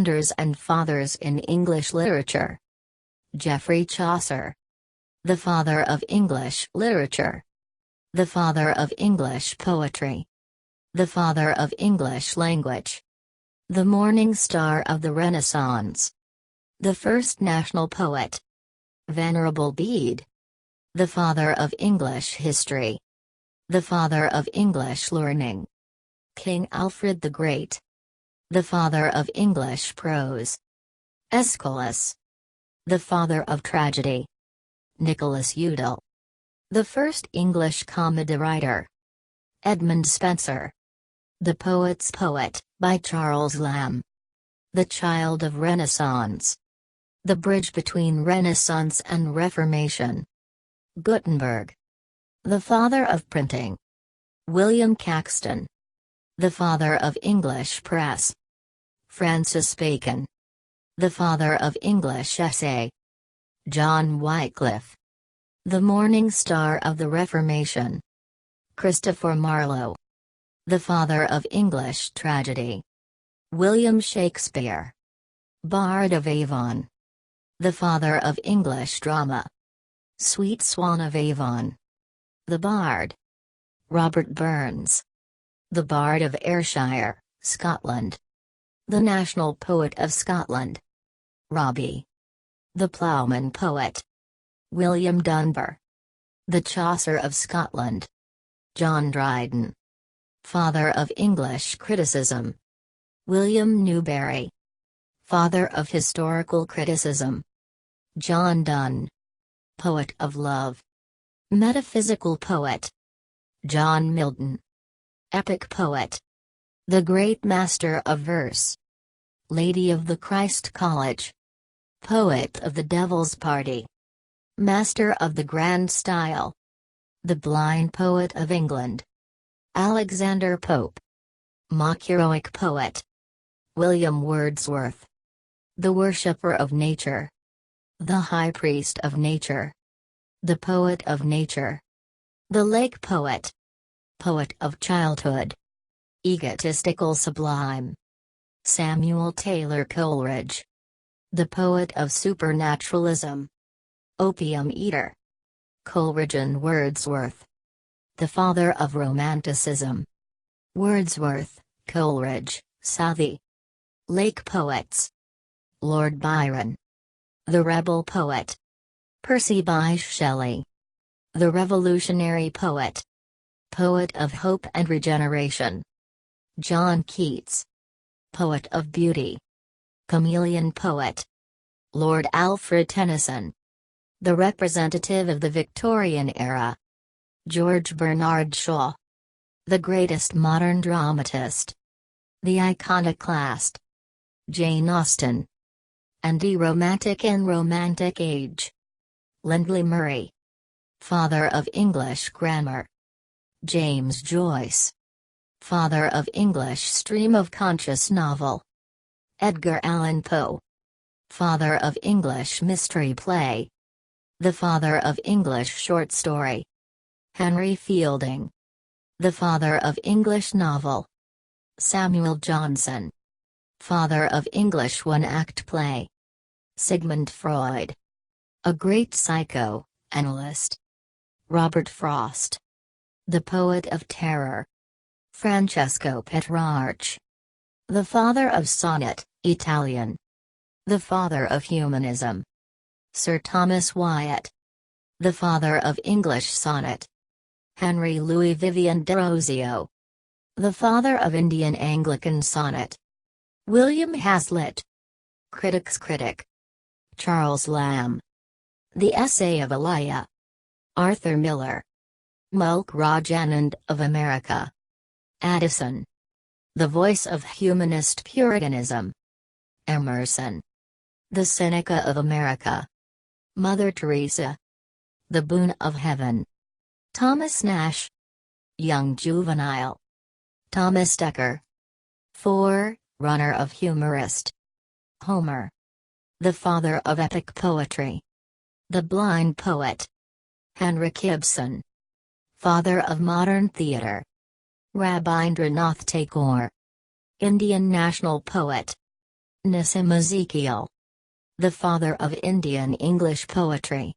founders and fathers in English literature. Geoffrey Chaucer. The father of English literature. The father of English poetry. The father of English language. The morning star of the Renaissance. The first national poet. Venerable Bede. The father of English history. The father of English learning. King Alfred the Great. The father of English prose. Aeschylus. The father of tragedy. Nicholas Udall. The first English comedy writer. Edmund Spenser. The Poet's Poet, by Charles Lamb. The child of Renaissance. The bridge between Renaissance and Reformation. Gutenberg. The father of printing. William Caxton. The father of English press. Francis Bacon. The father of English essay. John Wycliffe. The morning star of the Reformation. Christopher Marlowe. The father of English tragedy. William Shakespeare. Bard of Avon. The father of English drama. Sweet Swan of Avon. The Bard. Robert Burns. The Bard of Ayrshire, Scotland. The national poet of Scotland. Robbie. The Ploughman poet. William Dunbar. The Chaucer of Scotland. John Dryden. Father of English criticism. William Newbery. Father of historical criticism. John Donne. Poet of love. Metaphysical poet. John Milton. Epic poet. The great master of verse. Lady of the Christ College. Poet of the Devil's Party. Master of the grand style. The blind poet of England. Alexander Pope. Mock heroic poet. William Wordsworth. The worshipper of nature. The high priest of nature. The poet of nature. The lake poet. Poet of childhood. Egotistical sublime. Samuel Taylor Coleridge. The poet of supernaturalism. Opium eater. Coleridge and Wordsworth. The father of romanticism. Wordsworth, Coleridge, Southey. Lake poets. Lord Byron. The rebel poet. Percy Bysshe Shelley. The revolutionary poet. Poet of hope and regeneration. John Keats. Poet of beauty. Chameleon poet. Lord Alfred Tennyson. The representative of the Victorian era. George Bernard Shaw. The greatest modern dramatist. The iconoclast. Jane Austen. Anti-romantic and romantic age. Lindley Murray. Father of English grammar. James Joyce. Father of English stream of conscious novel. Edgar Allan Poe. Father of English mystery play. The father of English short story. Henry Fielding. The father of English novel. Samuel Johnson. Father of English one-act play. Sigmund Freud. A great psycho-analyst. Robert Frost. The poet of terror. Francesco Petrarch. The father of sonnet, Italian. The father of humanism. Sir Thomas Wyatt. The father of English sonnet. Henry Louis Vivian Derozio. The father of Indian Anglican sonnet. William Hazlitt. Critic's critic. Charles Lamb. The Essay of Elia. Arthur Miller. Mulk Rajanand of America. Addison. The voice of humanist Puritanism. Emerson. The Seneca of America. Mother Teresa. The boon of heaven. Thomas Nash. Young juvenile. Thomas Dekker. Runner of humorist. Homer. The father of epic poetry. The blind poet. Henrik Ibsen. Father of modern theatre. Rabindranath Tagore. Indian national poet. Nissim Ezekiel. The father of Indian English poetry.